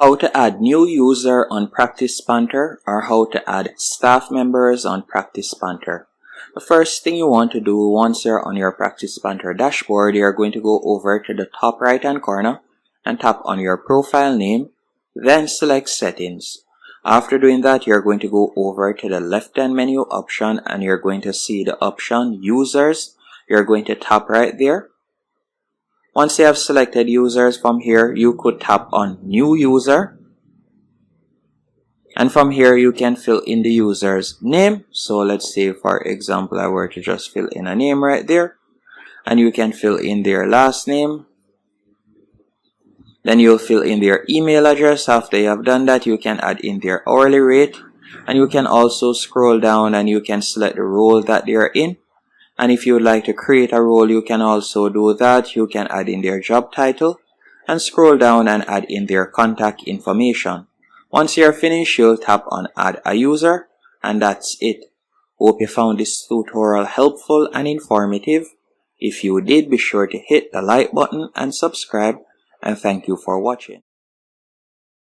How to add new user on PracticePantor, or how to add staff members on PracticePantor. The first thing you want to do once you're on your PracticePantor dashboard, you're going to go over to the top right hand corner and tap on your profile name, then select settings. After doing that, you're going to go over to the left hand menu option and you're going to see the option users. You're going to tap right there. Once you have selected users, from here you could tap on new user, and from here you can fill in the user's name. So let's say for example I were to just fill in a name right there, and you can fill in their last name. Then you'll fill in their email address. After you have done that, you can add in their hourly rate, and you can also scroll down and you can select the role that they are in. And if you would like to create a role, you can also do that. You can add in their job title and scroll down and add in their contact information. Once you're finished, you'll tap on add a user, and that's it. Hope you found this tutorial helpful and informative. If you did, be sure to hit the like button and subscribe, and thank you for watching.